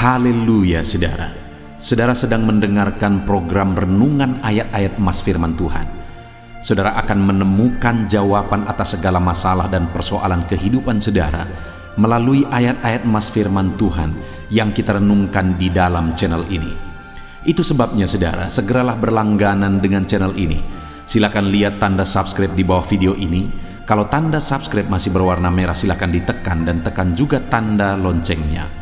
Haleluya saudara. Saudara sedang mendengarkan program renungan ayat-ayat emas firman Tuhan. Saudara akan menemukan jawaban atas segala masalah dan persoalan kehidupan saudara melalui ayat-ayat emas firman Tuhan yang kita renungkan di dalam channel ini. Itu sebabnya saudara, segeralah berlangganan dengan channel ini. Silakan lihat tanda subscribe di bawah video ini. Kalau tanda subscribe masih berwarna merah, silakan ditekan dan tekan juga tanda loncengnya.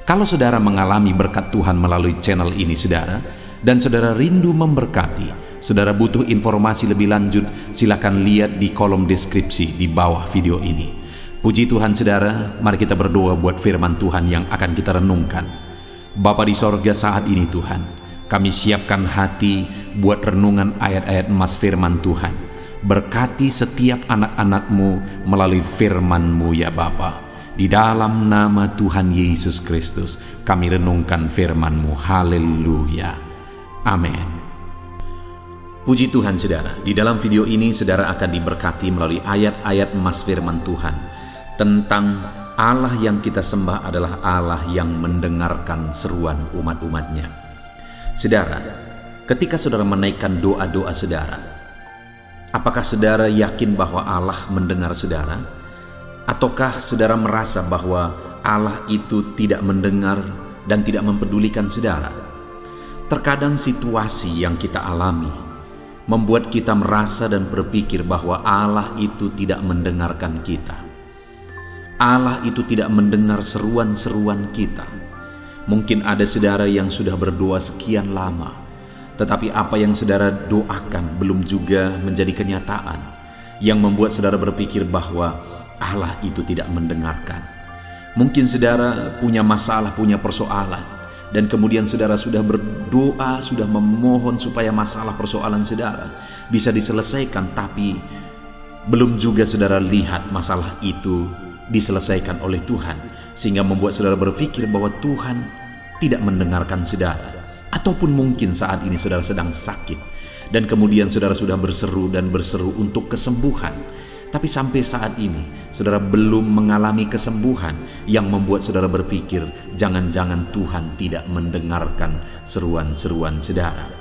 Kalau saudara mengalami berkat Tuhan melalui channel ini saudara, dan saudara rindu memberkati, saudara butuh informasi lebih lanjut, silakan lihat di kolom deskripsi di bawah video ini. Puji Tuhan saudara, mari kita berdoa buat firman Tuhan yang akan kita renungkan. Bapa di sorga, saat ini Tuhan, kami siapkan hati buat renungan ayat-ayat emas firman Tuhan. Berkati setiap anak-anak-Mu melalui firman-Mu ya Bapa. Di dalam nama Tuhan Yesus Kristus kami renungkan firman-Mu. Haleluya. Amin. Puji Tuhan saudara, di dalam video ini saudara akan diberkati melalui ayat-ayat emas firman Tuhan tentang Allah yang kita sembah adalah Allah yang mendengarkan seruan umat-umatnya. Saudara, ketika saudara menaikkan doa-doa saudara, apakah saudara yakin bahwa Allah mendengar saudara? Ataukah saudara merasa bahwa Allah itu tidak mendengar dan tidak mempedulikan saudara? Terkadang situasi yang kita alami membuat kita merasa dan berpikir bahwa Allah itu tidak mendengarkan kita. Allah itu tidak mendengar seruan-seruan kita. Mungkin ada saudara yang sudah berdoa sekian lama, tetapi apa yang saudara doakan belum juga menjadi kenyataan, yang membuat saudara berpikir bahwa Allah itu tidak mendengarkan. Mungkin saudara punya masalah, punya persoalan, dan kemudian saudara sudah berdoa, sudah memohon supaya masalah persoalan saudara bisa diselesaikan, tapi belum juga saudara lihat masalah itu diselesaikan oleh Tuhan, sehingga membuat saudara berpikir bahwa Tuhan tidak mendengarkan saudara. Ataupun mungkin saat ini saudara sedang sakit, dan kemudian saudara sudah berseru dan berseru untuk kesembuhan, tapi sampai saat ini saudara belum mengalami kesembuhan, yang membuat saudara berpikir jangan-jangan Tuhan tidak mendengarkan seruan-seruan saudara.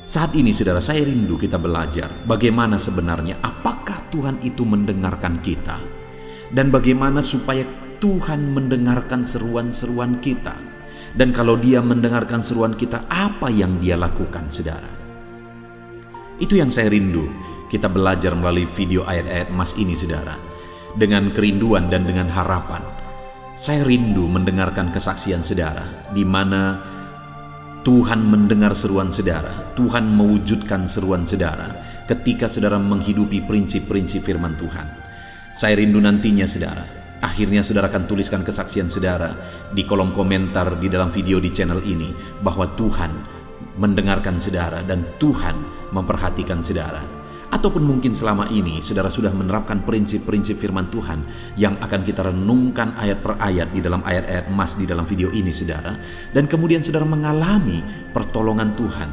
Saat ini saudara, saya rindu kita belajar bagaimana sebenarnya apakah Tuhan itu mendengarkan kita, dan bagaimana supaya Tuhan mendengarkan seruan-seruan kita. Dan kalau Dia mendengarkan seruan kita, apa yang Dia lakukan saudara? Itu yang saya rindu kita belajar melalui video ayat-ayat emas ini saudara. Dengan kerinduan dan dengan harapan, saya rindu mendengarkan kesaksian saudara, di mana Tuhan mendengar seruan saudara, Tuhan mewujudkan seruan saudara ketika saudara menghidupi prinsip-prinsip firman Tuhan. Saya rindu nantinya saudara, akhirnya saudara akan tuliskan kesaksian saudara di kolom komentar di dalam video di channel ini, bahwa Tuhan mendengarkan saudara dan Tuhan memperhatikan saudara. Ataupun mungkin selama ini saudara sudah menerapkan prinsip-prinsip firman Tuhan yang akan kita renungkan ayat per ayat di dalam ayat-ayat emas di dalam video ini saudara, dan kemudian saudara mengalami pertolongan Tuhan.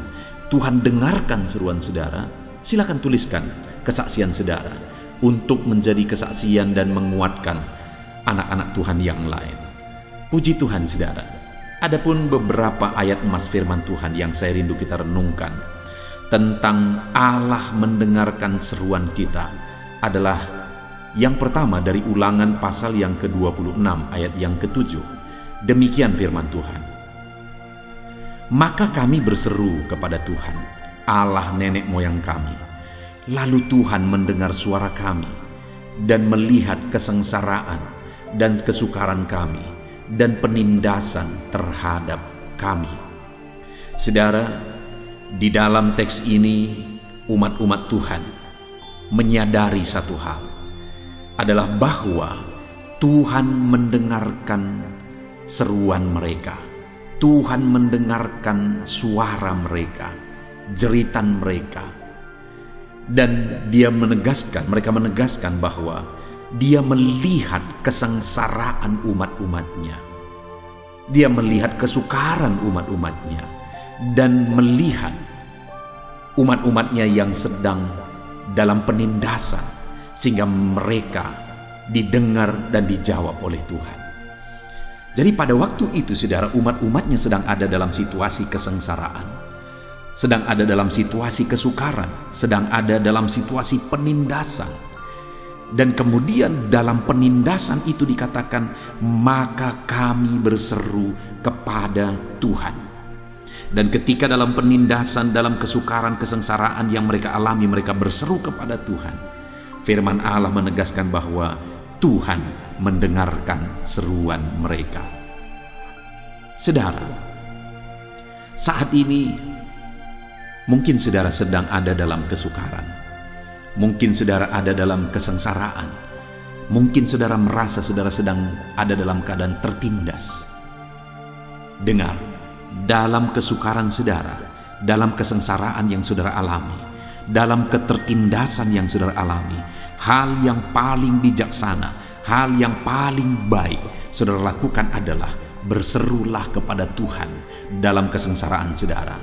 Tuhan dengarkan seruan saudara. Silakan tuliskan kesaksian saudara untuk menjadi kesaksian dan menguatkan anak-anak Tuhan yang lain. Puji Tuhan saudara. Adapun beberapa ayat emas firman Tuhan yang saya rindu kita renungkan tentang Allah mendengarkan seruan kita adalah yang pertama dari Ulangan pasal yang ke-26 ayat yang ke-7. Demikian firman Tuhan. Maka kami berseru kepada Tuhan, Allah nenek moyang kami. Lalu Tuhan mendengar suara kami dan melihat kesengsaraan dan kesukaran kami dan penindasan terhadap kami. Saudara, di dalam teks ini umat-umat Tuhan menyadari satu hal, adalah bahwa Tuhan mendengarkan seruan mereka. Tuhan mendengarkan suara mereka, jeritan mereka. Dan mereka menegaskan bahwa Dia melihat kesengsaraan umat-umatnya. Dia melihat kesukaran umat-umatnya, dan melihat umat-umatnya yang sedang dalam penindasan, sehingga mereka didengar dan dijawab oleh Tuhan. Jadi pada waktu itu saudara, umat-umatnya sedang ada dalam situasi kesengsaraan, sedang ada dalam situasi kesukaran, sedang ada dalam situasi penindasan. Dan kemudian dalam penindasan itu dikatakan, maka kami berseru kepada Tuhan. Dan ketika dalam penindasan, dalam kesukaran, kesengsaraan yang mereka alami, mereka berseru kepada Tuhan. Firman Allah menegaskan bahwa Tuhan mendengarkan seruan mereka. Saudara, saat ini mungkin saudara sedang ada dalam kesukaran. Mungkin saudara ada dalam kesengsaraan. Mungkin saudara merasa saudara sedang ada dalam keadaan tertindas. Dengar, dalam kesukaran saudara, dalam kesengsaraan yang saudara alami, dalam ketertindasan yang saudara alami, hal yang paling bijaksana, hal yang paling baik saudara lakukan adalah berserulah kepada Tuhan dalam kesengsaraan saudara.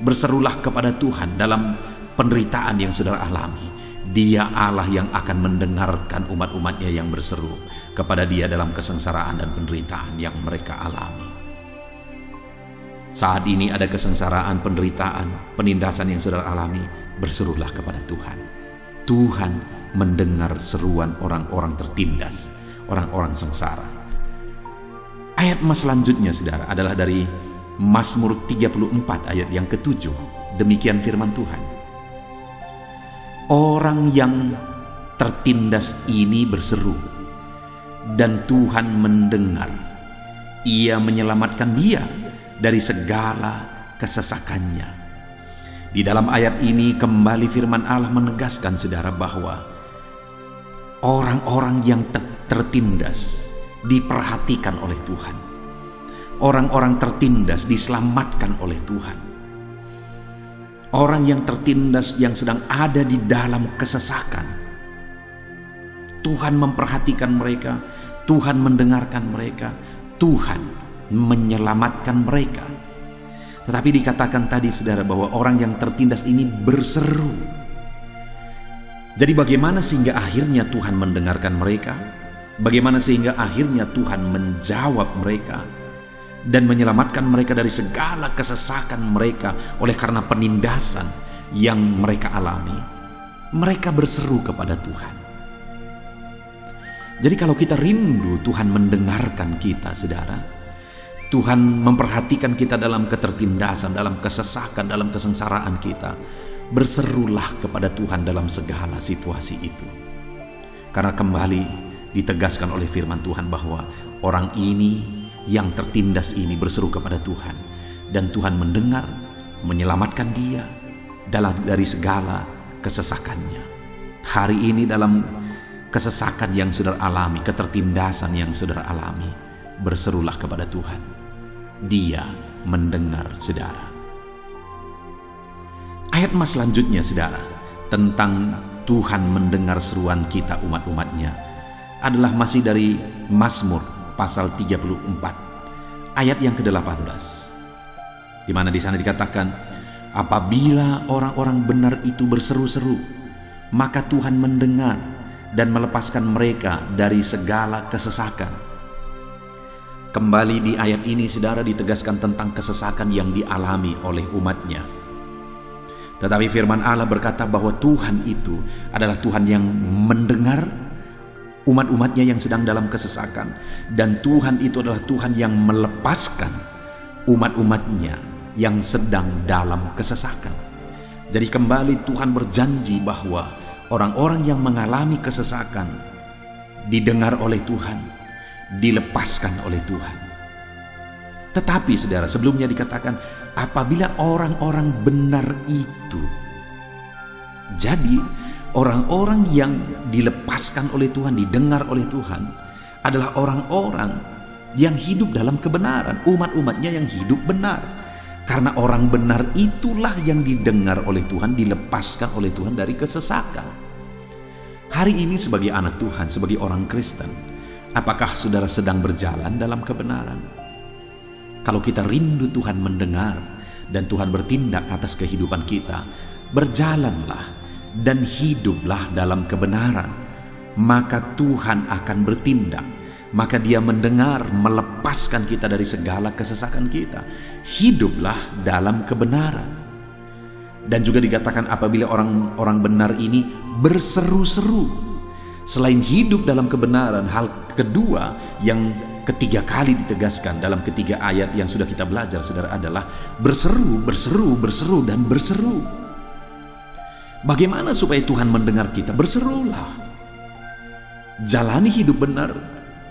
Berserulah kepada Tuhan dalam penderitaan yang saudara alami. Dia Allah yang akan mendengarkan umat-umatnya yang berseru kepada Dia dalam kesengsaraan dan penderitaan yang mereka alami. Saat ini ada kesengsaraan, penderitaan, penindasan yang saudara alami, berserulah kepada Tuhan. Tuhan mendengar seruan orang-orang tertindas, orang-orang sengsara. Ayat mas selanjutnya saudara adalah dari Mazmur 34 ayat yang ke-7. Demikian firman Tuhan. Orang yang tertindas ini berseru, dan Tuhan mendengar. Ia menyelamatkan dia dari segala kesesakannya. Di dalam ayat ini kembali firman Allah menegaskan saudara bahwa orang-orang yang tertindas diperhatikan oleh Tuhan. Orang-orang tertindas diselamatkan oleh Tuhan. Orang yang tertindas yang sedang ada di dalam kesesakan, Tuhan memperhatikan mereka, Tuhan mendengarkan mereka, Tuhan menyelamatkan mereka. Tetapi dikatakan tadi saudara bahwa orang yang tertindas ini berseru. Jadi bagaimana sehingga akhirnya Tuhan mendengarkan mereka? Bagaimana sehingga akhirnya Tuhan menjawab mereka dan menyelamatkan mereka dari segala kesesakan mereka oleh karena penindasan yang mereka alami? Mereka berseru kepada Tuhan. Jadi kalau kita rindu Tuhan mendengarkan kita saudara, Tuhan memperhatikan kita dalam ketertindasan, dalam kesesakan, dalam kesengsaraan kita, berserulah kepada Tuhan dalam segala situasi itu. Karena kembali ditegaskan oleh firman Tuhan bahwa orang ini yang tertindas ini berseru kepada Tuhan, dan Tuhan mendengar, menyelamatkan dia dari segala kesesakannya. Hari ini dalam kesesakan yang saudara alami, ketertindasan yang saudara alami, berserulah kepada Tuhan. Dia mendengar saudara. Ayat mas selanjutnya saudara tentang Tuhan mendengar seruan kita umat-umatnya adalah masih dari Mazmur pasal 34 ayat yang ke-18, di mana di sana dikatakan, apabila orang-orang benar itu berseru-seru, maka Tuhan mendengar dan melepaskan mereka dari segala kesesakan. Kembali di ayat ini saudara ditegaskan tentang kesesakan yang dialami oleh umatnya. Tetapi firman Allah berkata bahwa Tuhan itu adalah Tuhan yang mendengar umat-umatnya yang sedang dalam kesesakan, dan Tuhan itu adalah Tuhan yang melepaskan umat-umatnya yang sedang dalam kesesakan. Jadi kembali Tuhan berjanji bahwa orang-orang yang mengalami kesesakan didengar oleh Tuhan, dilepaskan oleh Tuhan. Tetapi saudara, sebelumnya dikatakan apabila orang-orang benar itu. Jadi orang-orang yang dilepaskan oleh Tuhan, didengar oleh Tuhan adalah orang-orang yang hidup dalam kebenaran, umat-umatnya yang hidup benar. Karena orang benar itulah yang didengar oleh Tuhan, dilepaskan oleh Tuhan dari kesesakan. Hari ini sebagai anak Tuhan, sebagai orang Kristen, apakah saudara sedang berjalan dalam kebenaran? Kalau kita rindu Tuhan mendengar dan Tuhan bertindak atas kehidupan kita, berjalanlah dan hiduplah dalam kebenaran, maka Tuhan akan bertindak maka Dia mendengar, melepaskan kita dari segala kesesakan kita. Hiduplah dalam kebenaran. Dan juga dikatakan apabila orang-orang benar ini berseru-seru. Selain hidup dalam kebenaran, hal kedua yang ketiga kali ditegaskan dalam ketiga ayat yang sudah kita belajar, saudara, adalah berseru, berseru, berseru, dan berseru. Bagaimana supaya Tuhan mendengar kita? Berserulah. Jalani hidup benar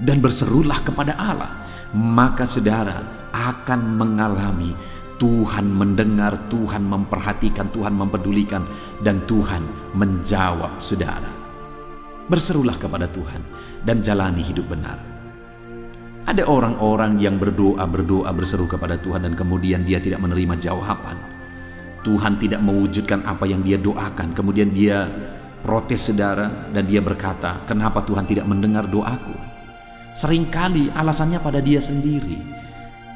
dan berserulah kepada Allah. Maka saudara akan mengalami Tuhan mendengar, Tuhan memperhatikan, Tuhan mempedulikan, dan Tuhan menjawab saudara. Berserulah kepada Tuhan dan jalani hidup benar. Ada orang-orang yang berdoa, berseru kepada Tuhan, dan kemudian dia tidak menerima jawaban. Tuhan tidak mewujudkan apa yang dia doakan. Kemudian dia protes saudara, dan dia berkata, kenapa Tuhan tidak mendengar doaku? Seringkali alasannya pada dia sendiri,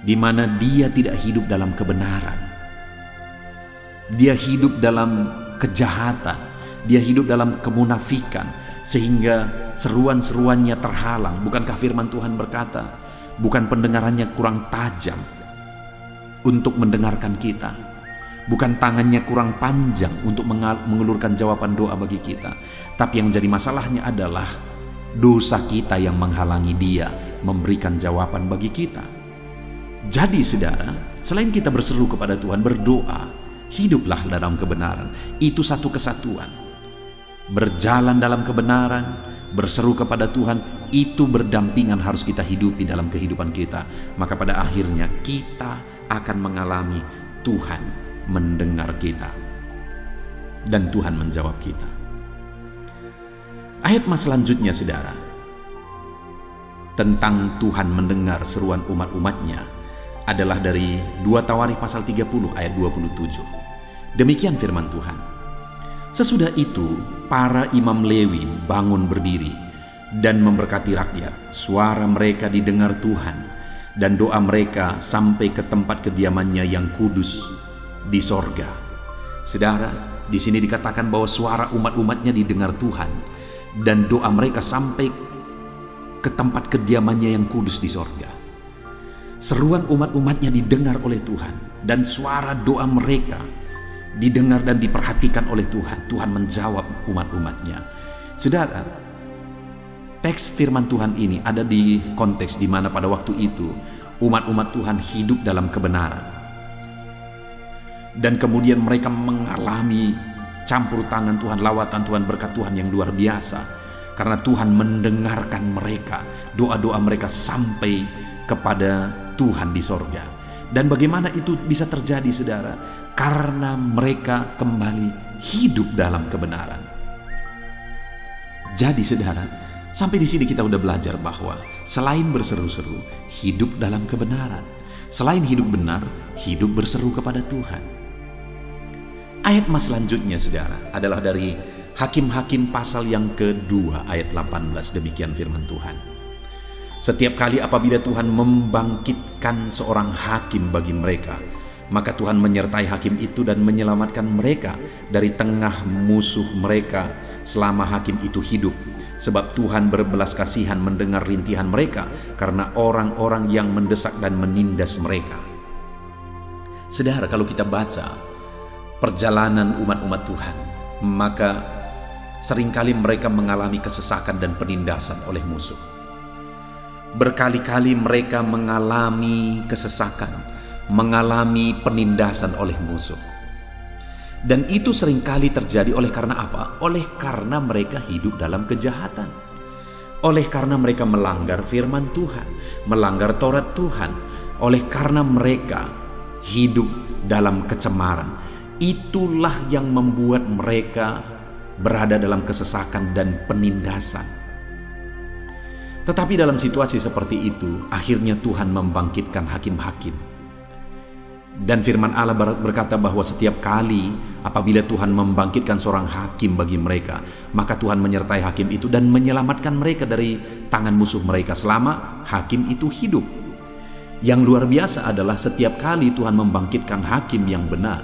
di mana dia tidak hidup dalam kebenaran. Dia hidup dalam kejahatan, dia hidup dalam kemunafikan, sehingga seruan-seruannya terhalang. Bukankah firman Tuhan berkata, bukan pendengarannya kurang tajam untuk mendengarkan kita, bukan tangannya kurang panjang untuk mengulurkan jawaban doa bagi kita, tapi yang jadi masalahnya adalah dosa kita yang menghalangi Dia memberikan jawaban bagi kita. Jadi saudara, selain kita berseru kepada Tuhan, berdoa, hiduplah dalam kebenaran. Itu satu kesatuan. Berjalan dalam kebenaran, berseru kepada Tuhan, itu berdampingan harus kita hidupi dalam kehidupan kita. Maka pada akhirnya kita akan mengalami Tuhan mendengar kita dan Tuhan menjawab kita. Ayat mas selanjutnya saudara, tentang Tuhan mendengar seruan umat-umatnya, adalah dari 2 Tawarikh pasal 30 ayat 27. Demikian firman Tuhan. Sesudah itu para imam Lewi bangun berdiri dan memberkati rakyat. Suara mereka didengar Tuhan, dan doa mereka sampai ke tempat kediamannya yang kudus di sorga. Saudara, di sini dikatakan bahwa suara umat-umatnya didengar Tuhan, dan doa mereka sampai ke tempat kediamannya yang kudus di sorga. Seruan umat-umatnya didengar oleh Tuhan, dan suara doa mereka didengar dan diperhatikan oleh Tuhan. Tuhan menjawab umat-umatnya. Saudara, teks firman Tuhan ini ada di konteks di mana pada waktu itu umat-umat Tuhan hidup dalam kebenaran, dan kemudian mereka mengalami campur tangan Tuhan, lawatan Tuhan, berkat Tuhan yang luar biasa, karena Tuhan mendengarkan mereka, doa-doa mereka sampai kepada Tuhan di sorga. Dan bagaimana itu bisa terjadi saudara? Karena mereka kembali hidup dalam kebenaran. Jadi saudara, sampai di sini kita udah belajar bahwa selain berseru-seru, hidup dalam kebenaran. Selain hidup benar, hidup berseru kepada Tuhan. Ayat mas selanjutnya saudara adalah dari Hakim-Hakim pasal yang kedua ayat 18. Demikian firman Tuhan. Setiap kali apabila Tuhan membangkitkan seorang hakim bagi mereka, maka Tuhan menyertai hakim itu dan menyelamatkan mereka dari tengah musuh mereka selama hakim itu hidup. Sebab Tuhan berbelas kasihan mendengar rintihan mereka karena orang-orang yang mendesak dan menindas mereka. Saudara, kalau kita baca perjalanan umat-umat Tuhan, maka seringkali mereka mengalami kesesakan dan penindasan oleh musuh. Berkali-kali mereka mengalami kesesakan, mengalami penindasan oleh musuh. Dan itu seringkali terjadi oleh karena apa? Oleh karena mereka hidup dalam kejahatan. Oleh karena mereka melanggar firman Tuhan, melanggar Taurat Tuhan. Oleh karena mereka hidup dalam kecemaran. Itulah yang membuat mereka berada dalam kesesakan dan penindasan. Tetapi dalam situasi seperti itu, akhirnya Tuhan membangkitkan hakim-hakim. Dan firman Allah berkata bahwa setiap kali apabila Tuhan membangkitkan seorang hakim bagi mereka, maka Tuhan menyertai hakim itu dan menyelamatkan mereka dari tangan musuh mereka selama hakim itu hidup. Yang luar biasa adalah setiap kali Tuhan membangkitkan hakim yang benar,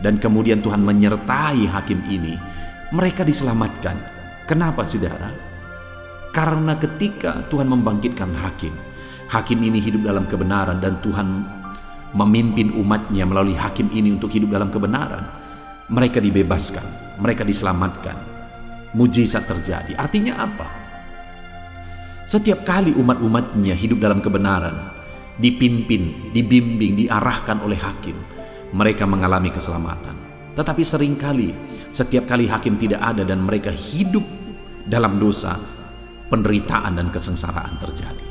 dan kemudian Tuhan menyertai hakim ini, mereka diselamatkan. Kenapa saudara? Karena ketika Tuhan membangkitkan hakim, hakim ini hidup dalam kebenaran dan Tuhan memimpin umatnya melalui hakim ini untuk hidup dalam kebenaran, mereka dibebaskan, mereka diselamatkan, mujizat terjadi. Artinya apa? Setiap kali umat-umatnya hidup dalam kebenaran, dipimpin, dibimbing, diarahkan oleh hakim, mereka mengalami keselamatan. Tetapi seringkali, setiap kali hakim tidak ada dan mereka hidup dalam dosa, penderitaan dan kesengsaraan terjadi.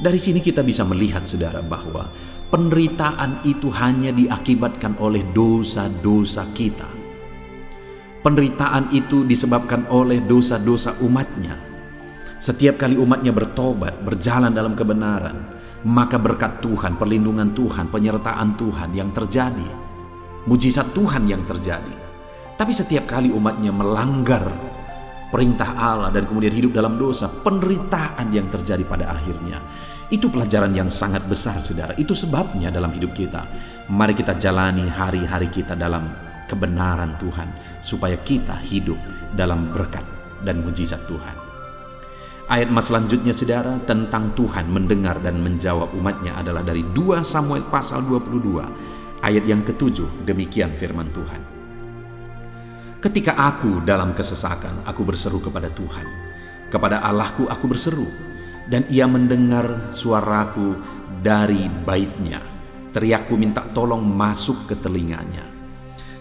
Dari sini kita bisa melihat, saudara, bahwa penderitaan itu hanya diakibatkan oleh dosa-dosa kita. Penderitaan itu disebabkan oleh dosa-dosa umatnya. Setiap kali umatnya bertobat, berjalan dalam kebenaran, maka berkat Tuhan, perlindungan Tuhan, penyertaan Tuhan yang terjadi, mujizat Tuhan yang terjadi. Tapi setiap kali umatnya melanggar perintah Allah dan kemudian hidup dalam dosa, penderitaan yang terjadi pada akhirnya. Itu pelajaran yang sangat besar, saudara. Itu sebabnya dalam hidup kita, mari kita jalani hari-hari kita dalam kebenaran Tuhan, supaya kita hidup dalam berkat dan mujizat Tuhan. Ayat mas selanjutnya, saudara, tentang Tuhan mendengar dan menjawab umatnya adalah dari 2 Samuel pasal 22 ayat yang ke-7. Demikian firman Tuhan. Ketika aku dalam kesesakan, aku berseru kepada Tuhan. Kepada Allahku aku berseru, dan ia mendengar suaraku dari baitnya. Teriakku minta tolong masuk ke telinganya.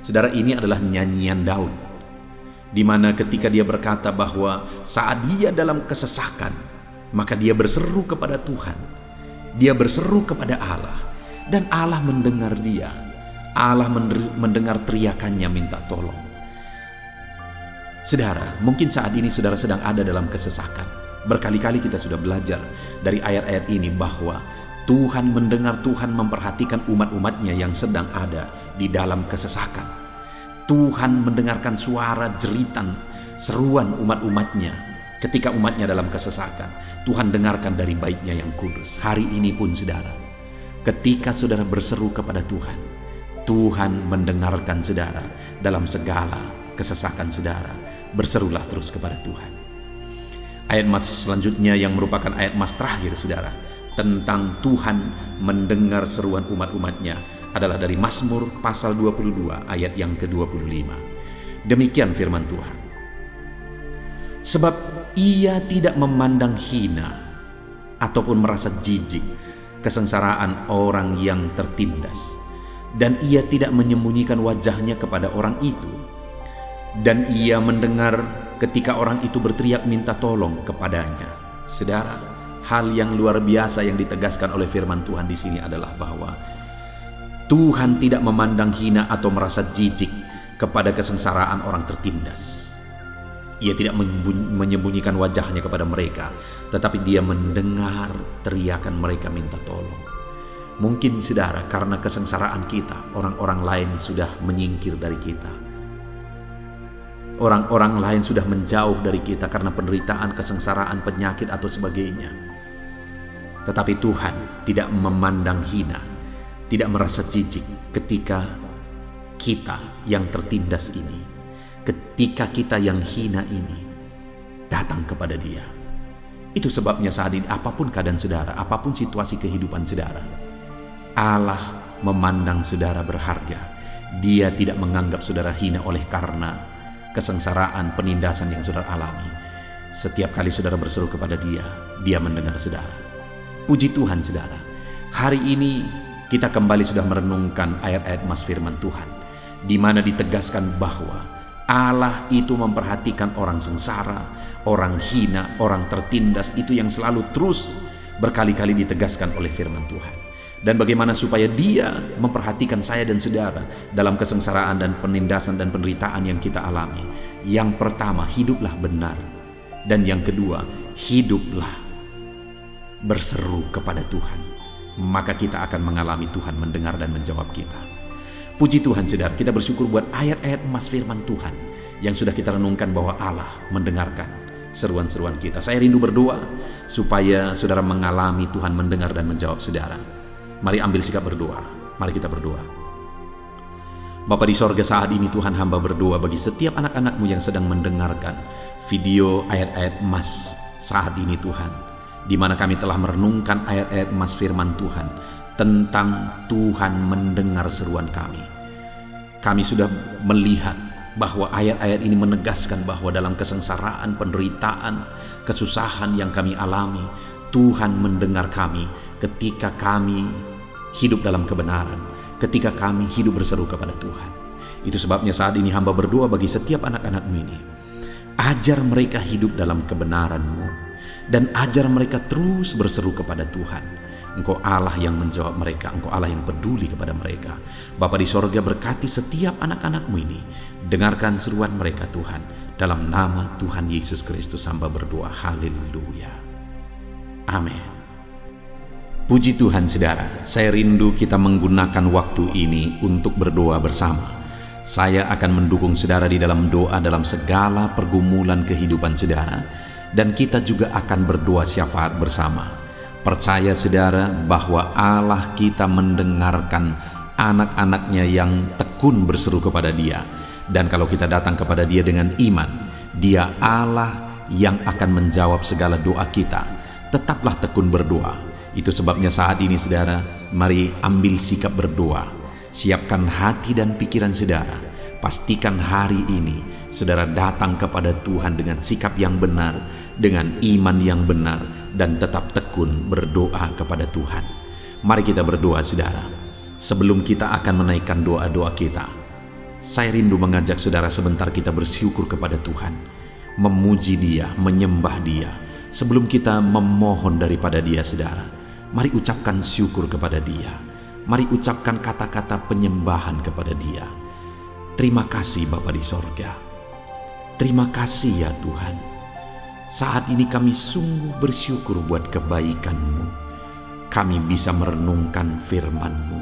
Saudara, ini adalah nyanyian Daud, di mana ketika dia berkata bahwa saat dia dalam kesesakan, maka dia berseru kepada Tuhan. Dia berseru kepada Allah, dan Allah mendengar dia. Allah mendengar teriakannya minta tolong. Saudara, mungkin saat ini saudara sedang ada dalam kesesakan. Berkali-kali kita sudah belajar dari ayat-ayat ini bahwa Tuhan mendengar, Tuhan memperhatikan umat-umatnya yang sedang ada di dalam kesesakan. Tuhan mendengarkan suara jeritan, seruan umat-umatnya ketika umatnya dalam kesesakan. Tuhan dengarkan dari baitnya yang kudus. Hari ini pun, saudara, ketika saudara berseru kepada Tuhan, Tuhan mendengarkan saudara dalam segala kesesakan saudara. Berserulah terus kepada Tuhan. Ayat mas selanjutnya yang merupakan ayat mas terakhir, saudara, tentang Tuhan mendengar seruan umat-umatnya adalah dari Mazmur pasal 22 ayat yang ke-25. Demikian firman Tuhan. Sebab ia tidak memandang hina ataupun merasa jijik kesengsaraan orang yang tertindas, dan ia tidak menyembunyikan wajahnya kepada orang itu. Dan ia mendengar ketika orang itu berteriak minta tolong kepadanya. Saudara, hal yang luar biasa yang ditegaskan oleh firman Tuhan di sini adalah bahwa Tuhan tidak memandang hina atau merasa jijik kepada kesengsaraan orang tertindas. Ia tidak menyembunyikan wajahnya kepada mereka, tetapi dia mendengar teriakan mereka minta tolong. Mungkin, saudara, karena kesengsaraan kita, orang-orang lain sudah menyingkir dari kita. Orang-orang lain sudah menjauh dari kita karena penderitaan, kesengsaraan, penyakit atau sebagainya. Tetapi Tuhan tidak memandang hina, tidak merasa jijik ketika kita yang tertindas ini, ketika kita yang hina ini datang kepada Dia. Itu sebabnya saat ini apapun keadaan saudara, apapun situasi kehidupan saudara, Allah memandang saudara berharga. Dia tidak menganggap saudara hina oleh karena kesengsaraan, penindasan yang saudara alami. Setiap kali saudara berseru kepada Dia, Dia mendengar saudara. Puji Tuhan, saudara. Hari ini kita kembali sudah merenungkan ayat-ayat mas firman Tuhan, di mana ditegaskan bahwa Allah itu memperhatikan orang sengsara, orang hina, orang tertindas. Itu yang selalu terus berkali-kali ditegaskan oleh firman Tuhan. Dan bagaimana supaya Dia memperhatikan saya dan saudara dalam kesengsaraan dan penindasan dan penderitaan yang kita alami. Yang pertama, hiduplah benar. Dan yang kedua, hiduplah berseru kepada Tuhan. Maka kita akan mengalami Tuhan mendengar dan menjawab kita. Puji Tuhan, saudara, kita bersyukur buat ayat-ayat emas firman Tuhan yang sudah kita renungkan bahwa Allah mendengarkan seruan-seruan kita. Saya rindu berdoa supaya saudara mengalami Tuhan mendengar dan menjawab saudara. Mari ambil sikap berdoa. Mari kita berdoa. Bapa di sorga, saat ini Tuhan, hamba berdoa bagi setiap anak-anak-Mu yang sedang mendengarkan video ayat-ayat emas saat ini Tuhan, di mana kami telah merenungkan ayat-ayat emas firman Tuhan tentang Tuhan mendengar seruan kami. Kami sudah melihat bahwa ayat-ayat ini menegaskan bahwa dalam kesengsaraan, penderitaan, kesusahan yang kami alami, Tuhan mendengar kami ketika kami hidup dalam kebenaran, ketika kami hidup berseru kepada Tuhan. Itu sebabnya saat ini hamba berdoa bagi setiap anak-anak-Mu ini. Ajar mereka hidup dalam kebenaran-Mu, dan ajar mereka terus berseru kepada Tuhan. Engkau Allah yang menjawab mereka, Engkau Allah yang peduli kepada mereka. Bapa di sorga, berkati setiap anak-anak-Mu ini. Dengarkan seruan mereka Tuhan. Dalam nama Tuhan Yesus Kristus hamba berdoa. Haleluya. Amin. Puji Tuhan saudara, saya rindu kita menggunakan waktu ini untuk berdoa bersama. Saya akan mendukung saudara di dalam doa dalam segala pergumulan kehidupan saudara, dan kita juga akan berdoa syafaat bersama. Percaya saudara bahwa Allah kita mendengarkan anak-anaknya yang tekun berseru kepada Dia. Dan kalau kita datang kepada Dia dengan iman, Dia Allah yang akan menjawab segala doa kita. Tetaplah tekun berdoa. Itu sebabnya saat ini saudara, mari ambil sikap berdoa. Siapkan hati dan pikiran saudara. Pastikan hari ini saudara datang kepada Tuhan dengan sikap yang benar, dengan iman yang benar, dan tetap tekun berdoa kepada Tuhan. Mari kita berdoa saudara. Sebelum kita akan menaikkan doa-doa kita, saya rindu mengajak saudara sebentar kita bersyukur kepada Tuhan, memuji Dia, menyembah Dia. Sebelum kita memohon daripada Dia saudara, mari ucapkan syukur kepada Dia. Mari ucapkan kata-kata penyembahan kepada Dia. Terima kasih Bapa di sorga. Terima kasih ya Tuhan. Saat ini kami sungguh bersyukur buat kebaikan-Mu. Kami bisa merenungkan firman-Mu.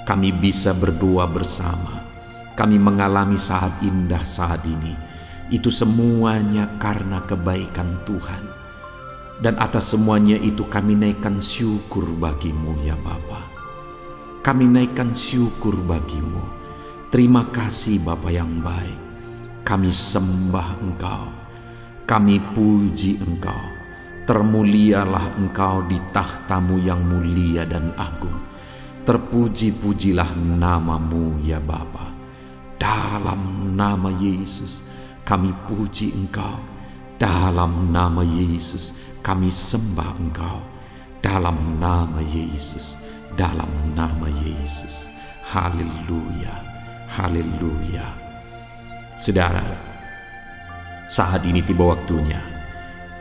Kami bisa berdoa bersama. Kami mengalami saat indah saat ini. Itu semuanya karena kebaikan Tuhan. Dan atas semuanya itu kami naikkan syukur bagi-Mu ya Bapa. Kami naikkan syukur bagi-Mu. Terima kasih Bapa yang baik. Kami sembah Engkau. Kami puji Engkau. Termulialah Engkau di takhta-Mu yang mulia dan agung. Terpuji-pujilah nama-Mu ya Bapa. Dalam nama Yesus kami puji Engkau. Dalam nama Yesus kami sembah Engkau. Dalam nama Yesus. Dalam nama Yesus. Haleluya. Haleluya. Saudara, saat ini tiba waktunya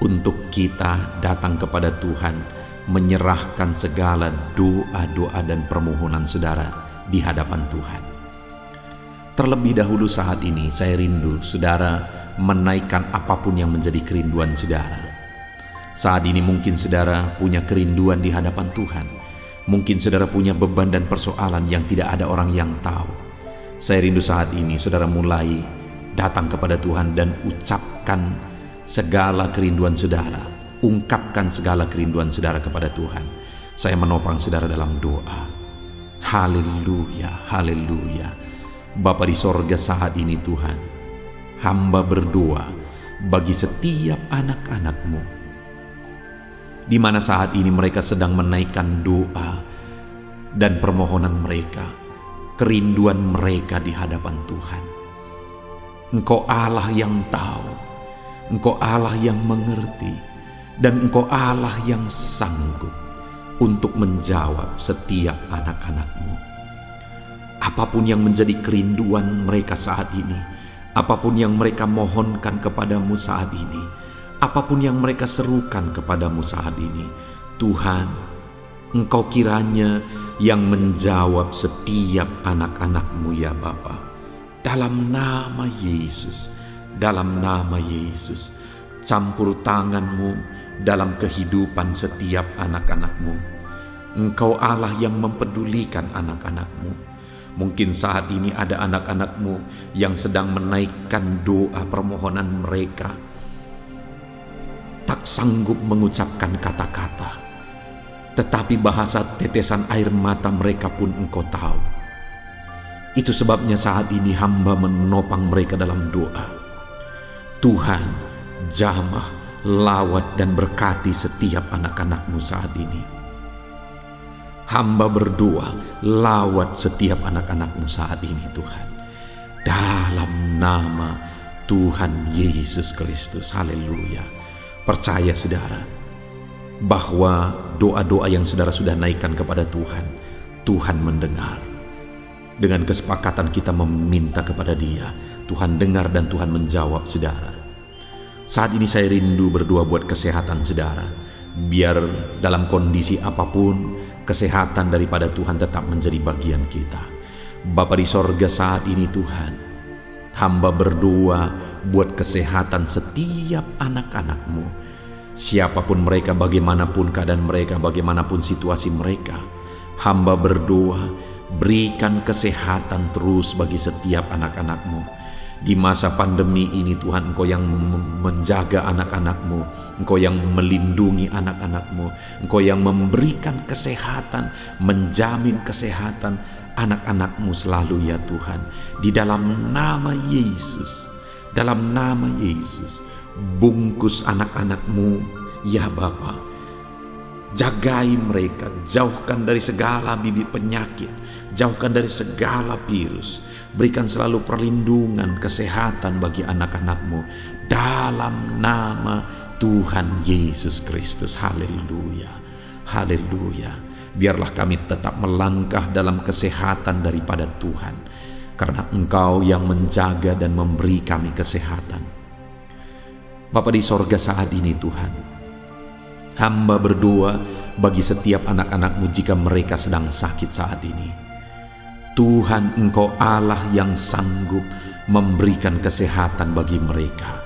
untuk kita datang kepada Tuhan, menyerahkan segala doa-doa dan permohonan saudara di hadapan Tuhan. Terlebih dahulu saat ini saya rindu saudara menaikkan apapun yang menjadi kerinduan saudara. Saat ini mungkin saudara punya kerinduan di hadapan Tuhan. Mungkin saudara punya beban dan persoalan yang tidak ada orang yang tahu. Saya rindu saat ini saudara mulai datang kepada Tuhan dan ucapkan segala kerinduan saudara. Ungkapkan segala kerinduan saudara kepada Tuhan. Saya menopang saudara dalam doa. Haleluya, haleluya. Bapa di sorga saat ini Tuhan, hamba berdoa bagi setiap anak-anak-Mu, di mana saat ini mereka sedang menaikkan doa dan permohonan mereka, kerinduan mereka di hadapan Tuhan. Engkau Allah yang tahu, Engkau Allah yang mengerti, dan Engkau Allah yang sanggup untuk menjawab setiap anak-anak-Mu. Apapun yang menjadi kerinduan mereka saat ini, apapun yang mereka mohonkan kepadamu saat ini, apapun yang mereka serukan kepadamu saat ini, Tuhan, Engkau kiranya yang menjawab setiap anak-anak-Mu ya Bapa. Dalam nama Yesus, dalam nama Yesus, campur tangan-Mu dalam kehidupan setiap anak-anak-Mu. Engkau Allah yang mempedulikan anak-anak-Mu. Mungkin saat ini ada anak-anak-Mu yang sedang menaikkan doa permohonan mereka, tak sanggup mengucapkan kata-kata, tetapi bahasa tetesan air mata mereka pun Engkau tahu. Itu sebabnya saat ini hamba menopang mereka dalam doa. Tuhan, jamah lawat dan berkati setiap anak-anak-Mu saat ini. Hamba berdoa, lawat setiap anak-anak-Mu saat ini Tuhan. Dalam nama Tuhan Yesus Kristus, haleluya. Percaya saudara, bahwa doa-doa yang saudara sudah naikkan kepada Tuhan, Tuhan mendengar. Dengan kesepakatan kita meminta kepada Dia, Tuhan dengar dan Tuhan menjawab saudara. Saat ini saya rindu berdoa buat kesehatan saudara. Biar dalam kondisi apapun, kesehatan daripada Tuhan tetap menjadi bagian kita. Bapa di sorga, saat ini Tuhan, hamba berdoa buat kesehatan setiap anak-anak-Mu. Siapapun mereka, bagaimanapun keadaan mereka, bagaimanapun situasi mereka, hamba berdoa, berikan kesehatan terus bagi setiap anak-anak-Mu. Di masa pandemi ini Tuhan, Engkau yang menjaga anak-anak-Mu, Engkau yang melindungi anak-anak-Mu, Engkau yang memberikan kesehatan, menjamin kesehatan anak-anak-Mu selalu ya Tuhan. Di dalam nama Yesus, dalam nama Yesus, bungkus anak-anak-Mu ya Bapa. Jagai mereka, jauhkan dari segala bibit penyakit, jauhkan dari segala virus. Berikan selalu perlindungan, kesehatan bagi anak-anak-Mu dalam nama Tuhan Yesus Kristus. Haleluya, haleluya. Biarlah kami tetap melangkah dalam kesehatan daripada Tuhan, karena Engkau yang menjaga dan memberi kami kesehatan. Bapa di sorga, saat ini Tuhan, hamba berdoa bagi setiap anak-anak-Mu jika mereka sedang sakit saat ini. Tuhan, Engkau Allah yang sanggup memberikan kesehatan bagi mereka.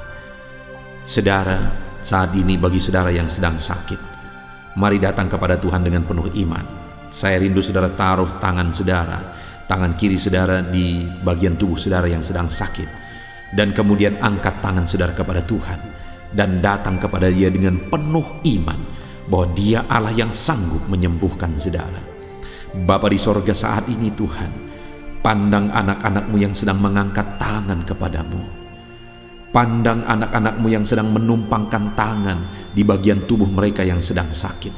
Saudara, saat ini bagi saudara yang sedang sakit, mari datang kepada Tuhan dengan penuh iman. Saya rindu saudara taruh tangan saudara, tangan kiri saudara di bagian tubuh saudara yang sedang sakit, dan kemudian angkat tangan saudara kepada Tuhan dan datang kepada Dia dengan penuh iman bahwa Dia Allah yang sanggup menyembuhkan saudara. Bapa di sorga, saat ini Tuhan, pandang anak-anak-Mu yang sedang mengangkat tangan kepadamu. Pandang anak-anak-Mu yang sedang menumpangkan tangan di bagian tubuh mereka yang sedang sakit.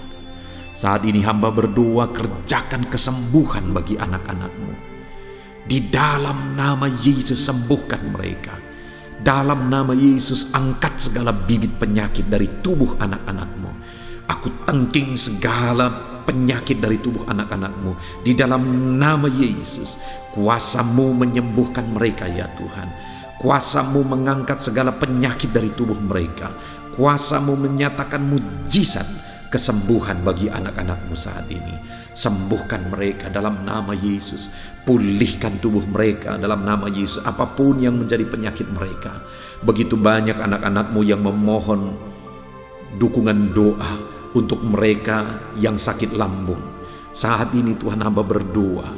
Saat ini hamba berdoa, kerjakan kesembuhan bagi anak-anak-Mu. Di dalam nama Yesus, sembuhkan mereka. Dalam nama Yesus, angkat segala bibit penyakit dari tubuh anak-anak-Mu. Aku tangking segala penyakit dari tubuh anak-anak-Mu di dalam nama Yesus. Kuasa-Mu menyembuhkan mereka ya Tuhan. Kuasa-Mu mengangkat segala penyakit dari tubuh mereka. Kuasa-Mu menyatakan mujizat kesembuhan bagi anak-anak-Mu saat ini. Sembuhkan mereka dalam nama Yesus. Pulihkan tubuh mereka dalam nama Yesus, apapun yang menjadi penyakit mereka. Begitu banyak anak-anak-Mu yang memohon dukungan doa untuk mereka yang sakit lambung. Saat ini Tuhan, hamba berdoa,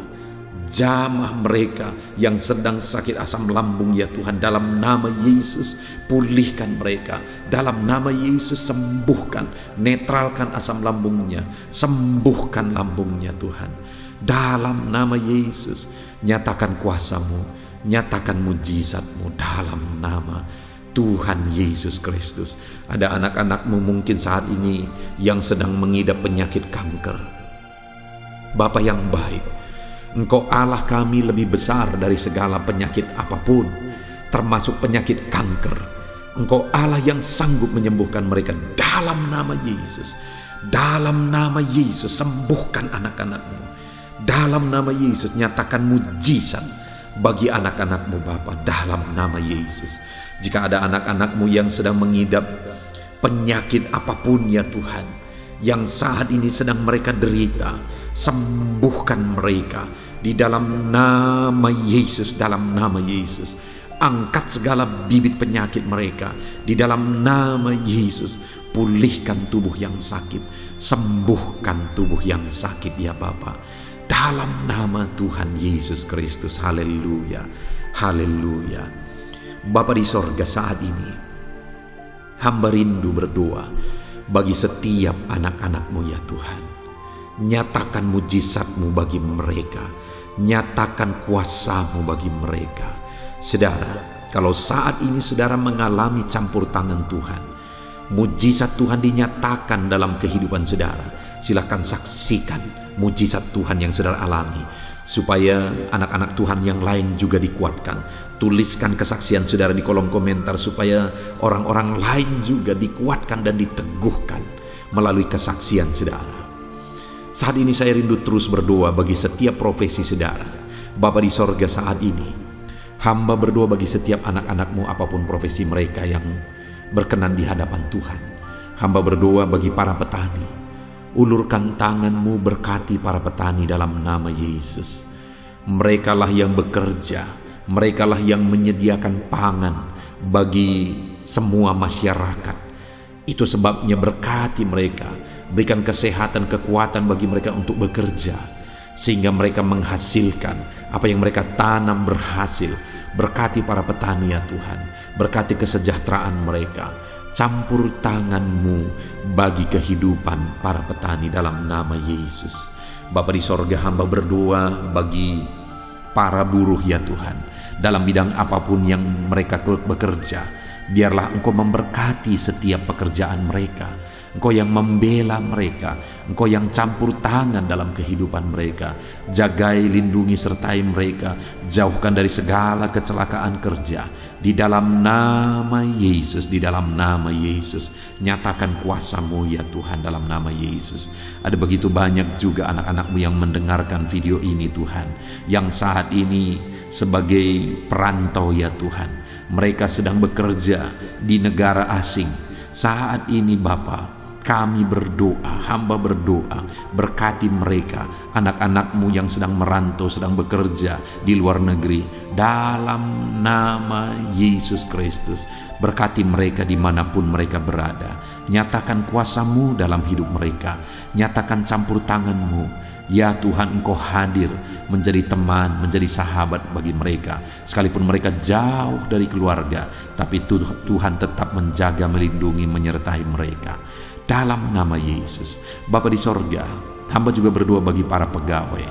jamah mereka yang sedang sakit asam lambung ya Tuhan, dalam nama Yesus pulihkan mereka. Dalam nama Yesus sembuhkan, netralkan asam lambungnya, sembuhkan lambungnya Tuhan. Dalam nama Yesus nyatakan kuasa-Mu, nyatakan mujizat-Mu dalam nama Tuhan Yesus Kristus. Ada anak-anak-Mu mungkin saat ini yang sedang mengidap penyakit kanker. Bapa yang baik, Engkau Allah kami lebih besar dari segala penyakit apapun, termasuk penyakit kanker. Engkau Allah yang sanggup menyembuhkan mereka dalam nama Yesus. Dalam nama Yesus sembuhkan anak-anak-Mu. Dalam nama Yesus nyatakan mujizat bagi anak-anak-Mu Bapa, dalam nama Yesus. Jika ada anak-anak-Mu yang sedang mengidap penyakit apapun ya Tuhan, yang saat ini sedang mereka derita, sembuhkan mereka di dalam nama Yesus. Dalam nama Yesus, angkat segala bibit penyakit mereka di dalam nama Yesus. Pulihkan tubuh yang sakit, sembuhkan tubuh yang sakit ya Bapa, dalam nama Tuhan Yesus Kristus. Haleluya, haleluya. Bapa di sorga, saat ini hamba rindu berdoa bagi setiap anak-anak-Mu ya Tuhan. Nyatakan mujizat-Mu bagi mereka, nyatakan kuasa-Mu bagi mereka. Saudara, kalau saat ini saudara mengalami campur tangan Tuhan, Mujizat Tuhan dinyatakan dalam kehidupan saudara. Silahkan saksikan mujizat Tuhan yang saudara alami, supaya anak-anak Tuhan yang lain juga dikuatkan. Tuliskan kesaksian saudara di kolom komentar, supaya orang-orang lain juga dikuatkan dan diteguhkan melalui kesaksian saudara. Saat ini saya rindu terus berdoa bagi setiap profesi saudara. Bapa di sorga, saat ini hamba berdoa bagi setiap anak-anakmu apapun profesi mereka yang berkenan di hadapan Tuhan. Hamba berdoa bagi para petani. Ulurkan tanganmu, berkati para petani dalam nama Yesus. Merekalah yang bekerja, merekalah yang menyediakan pangan bagi semua masyarakat. Itu sebabnya berkati mereka, berikan kesehatan, kekuatan bagi mereka untuk bekerja, sehingga mereka menghasilkan apa yang mereka tanam berhasil. Berkati para petani ya Tuhan, berkati kesejahteraan mereka. Campur tanganmu bagi kehidupan para petani dalam nama Yesus. Bapa di sorga, hamba berdoa bagi para buruh ya Tuhan, dalam bidang apapun yang mereka bekerja. Biarlah Engkau memberkati setiap pekerjaan mereka. Engkau yang membela mereka, Engkau yang campur tangan dalam kehidupan mereka. Jagai, lindungi, sertai mereka. Jauhkan dari segala kecelakaan kerja. Di dalam nama Yesus, di dalam nama Yesus. Nyatakan kuasa-Mu ya Tuhan dalam nama Yesus. Ada begitu banyak juga anak-anak-Mu yang mendengarkan video ini Tuhan, yang saat ini sebagai perantau ya Tuhan. Mereka sedang bekerja di negara asing. Saat ini Bapa, kami berdoa, hamba berdoa, berkati mereka, anak-anak-Mu yang sedang merantau, sedang bekerja di luar negeri, dalam nama Yesus Kristus. Berkati mereka dimanapun mereka berada. Nyatakan kuasa-Mu dalam hidup mereka. Nyatakan campur tangan-Mu. Ya Tuhan, Engkau hadir menjadi teman, menjadi sahabat bagi mereka. Sekalipun mereka jauh dari keluarga, tapi Tuhan tetap menjaga, melindungi, menyertai mereka. Dalam nama Yesus. Bapa di sorga, hamba juga berdoa bagi para pegawai.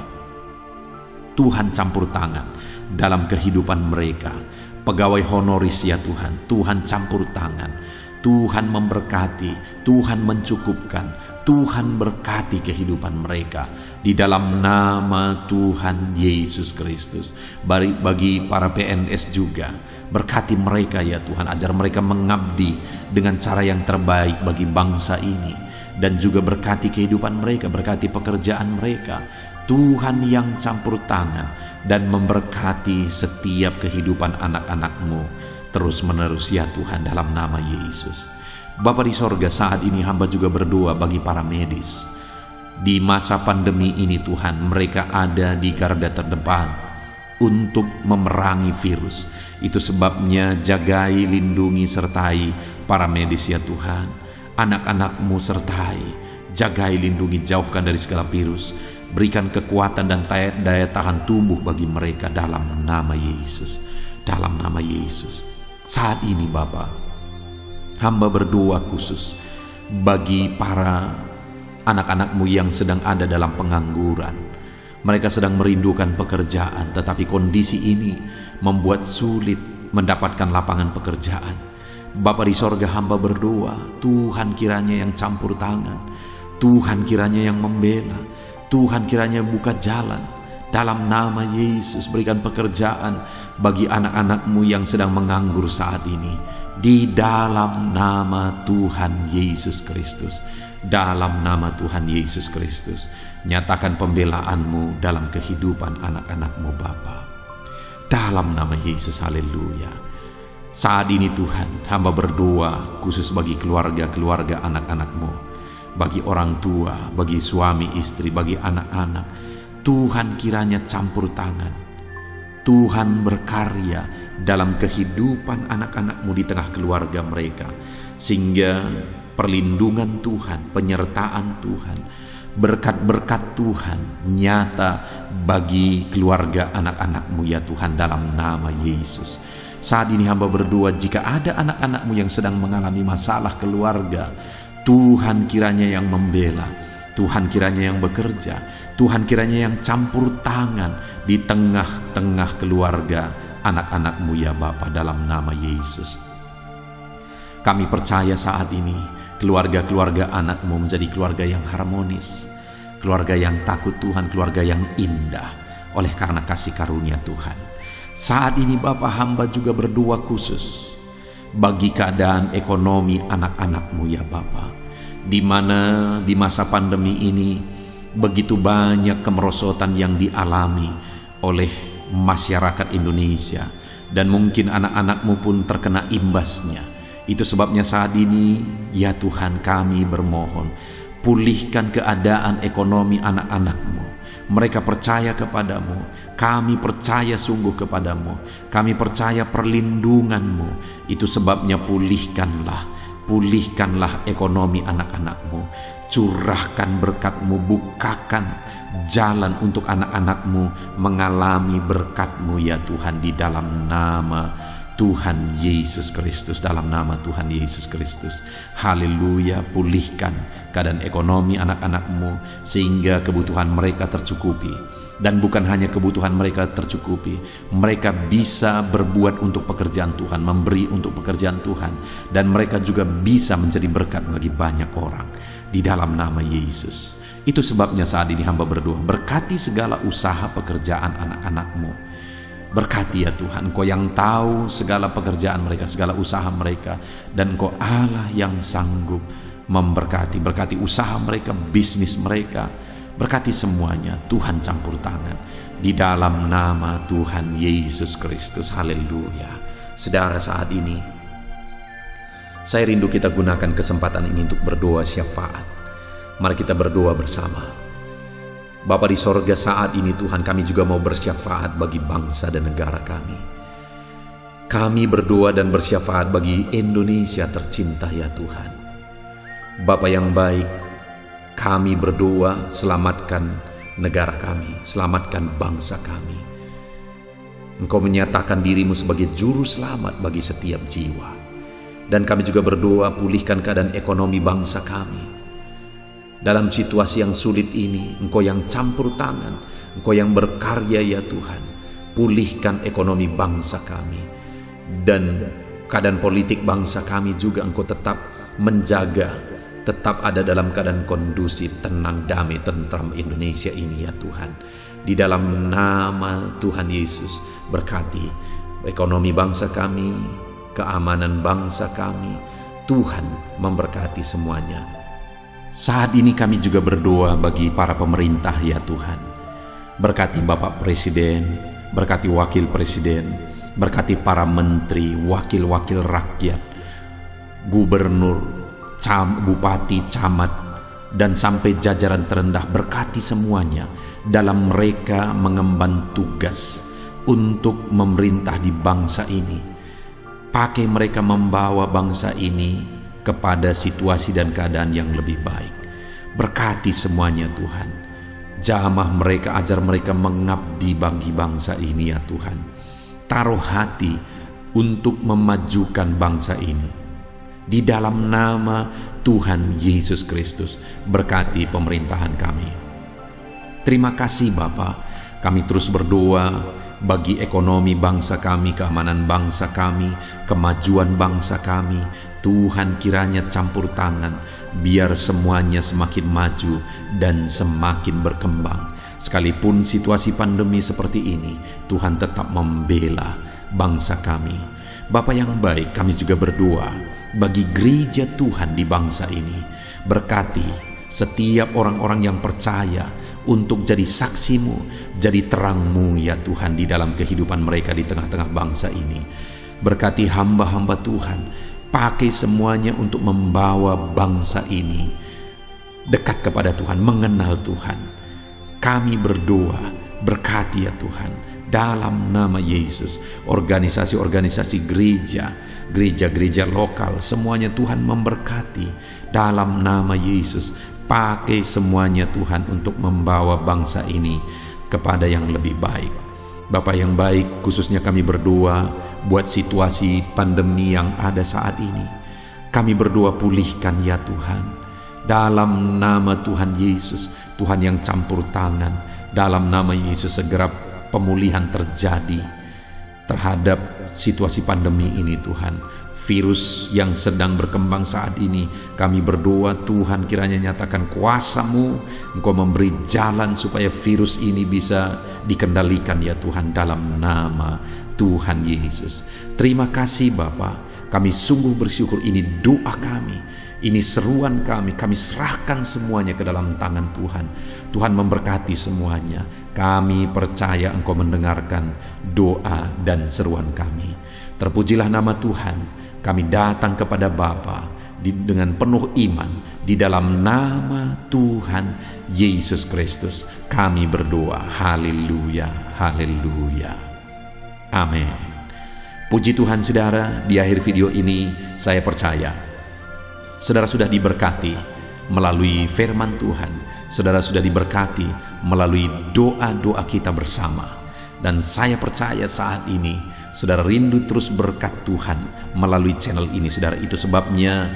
Tuhan campur tangan dalam kehidupan mereka. Pegawai honoris ya Tuhan, Tuhan campur tangan. Tuhan memberkati, Tuhan mencukupkan, Tuhan berkati kehidupan mereka di dalam nama Tuhan Yesus Kristus. Bagi para PNS juga, berkati mereka ya Tuhan, ajar mereka mengabdi dengan cara yang terbaik bagi bangsa ini, dan juga berkati kehidupan mereka, berkati pekerjaan mereka. Tuhan yang campur tangan dan memberkati setiap kehidupan anak-anak-Mu terus menerus ya Tuhan dalam nama Yesus. Bapa di sorga, saat ini hamba juga berdoa bagi para medis. Di masa pandemi ini Tuhan, mereka ada di garda terdepan untuk memerangi virus. Itu sebabnya jagai, lindungi, sertai para medis ya Tuhan. Anak-anak-Mu sertai, jagai, lindungi, jauhkan dari segala virus. Berikan kekuatan dan daya tahan tubuh bagi mereka dalam nama Yesus. Dalam nama Yesus. Saat ini Bapa, hamba berdoa khusus bagi para anak-anak-Mu yang sedang ada dalam pengangguran. Mereka sedang merindukan pekerjaan, tetapi kondisi ini membuat sulit mendapatkan lapangan pekerjaan. Bapa di sorga, hamba berdoa, Tuhan kiranya yang campur tangan, Tuhan kiranya yang membela, Tuhan kiranya buka jalan. Dalam nama Yesus, berikan pekerjaan bagi anak-anak-Mu yang sedang menganggur saat ini. Di dalam nama Tuhan Yesus Kristus. Dalam nama Tuhan Yesus Kristus. Nyatakan pembelaan-Mu dalam kehidupan anak-anak-Mu Bapa. Dalam nama Yesus, haleluya. Saat ini Tuhan, hamba berdoa khusus bagi keluarga-keluarga anak-anak-Mu. Bagi orang tua, bagi suami istri, bagi anak-anak. Tuhan kiranya campur tangan. Tuhan berkarya dalam kehidupan anak-anak-Mu di tengah keluarga mereka, sehingga perlindungan Tuhan, penyertaan Tuhan, berkat-berkat Tuhan nyata bagi keluarga anak-anak-Mu ya Tuhan dalam nama Yesus. Saat ini hamba berdoa, jika ada anak-anak-Mu yang sedang mengalami masalah keluarga, Tuhan kiranya yang membela, Tuhan kiranya yang bekerja, Tuhan kiranya yang campur tangan di tengah-tengah keluarga anak-anak-Mu ya Bapa dalam nama Yesus. Kami percaya saat ini keluarga-keluarga anak-Mu menjadi keluarga yang harmonis, keluarga yang takut Tuhan, keluarga yang indah oleh karena kasih karunia Tuhan. Saat ini Bapa, hamba juga berdoa khusus bagi keadaan ekonomi anak-anak-Mu ya Bapa, di mana di masa pandemi ini begitu banyak kemerosotan yang dialami oleh masyarakat Indonesia, dan mungkin anak-anak-Mu pun terkena imbasnya. Itu sebabnya saat ini ya Tuhan, kami bermohon, pulihkan keadaan ekonomi anak-anak-Mu. Mereka percaya kepadamu, kami percaya sungguh kepadamu, kami percaya perlindungan-Mu. Itu sebabnya pulihkanlah ekonomi anak-anak-Mu. Curahkan berkat-Mu, bukakan jalan untuk anak-anak-Mu mengalami berkat-Mu ya Tuhan, di dalam nama Tuhan Yesus Kristus, dalam nama Tuhan Yesus Kristus. Haleluya. Pulihkan keadaan ekonomi anak-anak-Mu sehingga kebutuhan mereka tercukupi. Dan bukan hanya kebutuhan mereka tercukupi, mereka bisa berbuat untuk pekerjaan Tuhan, memberi untuk pekerjaan Tuhan, dan mereka juga bisa menjadi berkat bagi banyak orang di dalam nama Yesus. Itu sebabnya saat ini hamba berdoa, berkati segala usaha pekerjaan anak-anak-Mu. Berkati ya Tuhan, Engkau yang tahu segala pekerjaan mereka, segala usaha mereka, dan Engkau Allah yang sanggup memberkati. Berkati usaha mereka, bisnis mereka, berkati semuanya. Tuhan campur tangan di dalam nama Tuhan Yesus Kristus. Haleluya. Saudara, saat ini saya rindu kita gunakan kesempatan ini untuk berdoa syafaat. Mari kita berdoa bersama. Bapa di sorga, saat ini Tuhan, kami juga mau bersyafaat bagi bangsa dan negara kami. Kami berdoa dan bersyafaat bagi Indonesia tercinta ya Tuhan. Bapa yang baik, kami berdoa, selamatkan negara kami, selamatkan bangsa kami. Engkau menyatakan dirimu sebagai juru selamat bagi setiap jiwa. Dan kami juga berdoa, pulihkan keadaan ekonomi bangsa kami. Dalam situasi yang sulit ini, Engkau yang campur tangan, Engkau yang berkarya ya Tuhan. Pulihkan ekonomi bangsa kami, dan keadaan politik bangsa kami juga Engkau tetap menjaga, tetap ada dalam keadaan kondusif, tenang, damai, tentram Indonesia ini ya Tuhan. Di dalam nama Tuhan Yesus, berkati ekonomi bangsa kami, keamanan bangsa kami. Tuhan memberkati semuanya. Saat ini kami juga berdoa bagi para pemerintah ya Tuhan. Berkati Bapak Presiden, berkati Wakil Presiden, berkati para menteri, wakil-wakil rakyat, gubernur, bupati, camat, dan sampai jajaran terendah. Berkati semuanya dalam mereka mengemban tugas untuk memerintah di bangsa ini. Pakai mereka membawa bangsa ini kepada situasi dan keadaan yang lebih baik. Berkati semuanya Tuhan. Jamah mereka, ajar mereka mengabdi bagi bangsa ini ya Tuhan. Taruh hati untuk memajukan bangsa ini. Di dalam nama Tuhan Yesus Kristus, berkati pemerintahan kami. Terima kasih Bapa. Kami terus berdoa bagi ekonomi bangsa kami, keamanan bangsa kami, kemajuan bangsa kami. Tuhan kiranya campur tangan, biar semuanya semakin maju dan semakin berkembang. Sekalipun situasi pandemi seperti ini, Tuhan tetap membela bangsa kami. Bapa yang baik, kami juga berdoa bagi gereja Tuhan di bangsa ini. Berkati setiap orang-orang yang percaya untuk jadi saksimu, jadi terangmu ya Tuhan di dalam kehidupan mereka di tengah-tengah bangsa ini. Berkati hamba-hamba Tuhan, pakai semuanya untuk membawa bangsa ini dekat kepada Tuhan, mengenal Tuhan. Kami berdoa, berkati ya Tuhan, dalam nama Yesus. Organisasi-organisasi gereja, gereja-gereja lokal, semuanya Tuhan memberkati dalam nama Yesus. Pakai semuanya Tuhan untuk membawa bangsa ini kepada yang lebih baik. Bapa yang baik, khususnya kami berdoa buat situasi pandemi yang ada saat ini. Kami berdoa, pulihkan ya Tuhan. Dalam nama Tuhan Yesus, Tuhan yang campur tangan. Dalam nama Yesus segera pemulihan terjadi. terhadap situasi pandemi ini Tuhan, virus yang sedang berkembang saat ini. Kami berdoa Tuhan, kiranya nyatakan kuasa-Mu, Engkau memberi jalan supaya virus ini bisa dikendalikan ya Tuhan, dalam nama Tuhan Yesus. Terima kasih Bapa, kami sungguh bersyukur. Ini doa kami, ini seruan kami serahkan semuanya ke dalam tangan Tuhan. Tuhan memberkati semuanya. Kami percaya Engkau mendengarkan doa dan seruan kami. Terpujilah nama Tuhan. Kami datang kepada Bapa dengan penuh iman, di dalam nama Tuhan Yesus Kristus kami berdoa. Haleluya, haleluya, amin. Puji Tuhan saudara, di akhir video ini saya percaya saudara sudah diberkati melalui firman Tuhan. Saudara sudah diberkati melalui doa-doa kita bersama. Dan saya percaya saat ini saudara rindu terus berkat Tuhan melalui channel ini. Saudara, itu sebabnya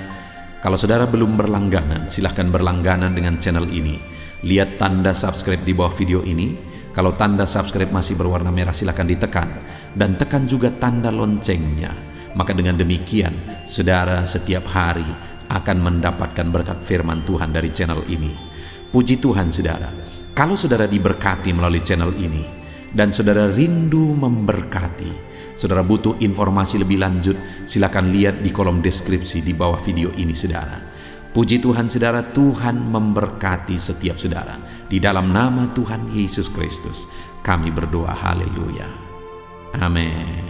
kalau saudara belum berlangganan, silahkan berlangganan dengan channel ini. Lihat tanda subscribe di bawah video ini. Kalau tanda subscribe masih berwarna merah, silahkan ditekan. Dan tekan juga tanda loncengnya. Maka dengan demikian saudara setiap hari akan mendapatkan berkat firman Tuhan dari channel ini. Puji Tuhan saudara. Kalau saudara diberkati melalui channel ini dan saudara rindu memberkati, saudara butuh informasi lebih lanjut, silakan lihat di kolom deskripsi di bawah video ini saudara. Puji Tuhan saudara, Tuhan memberkati setiap saudara. Di dalam nama Tuhan Yesus Kristus kami berdoa. Haleluya, amin.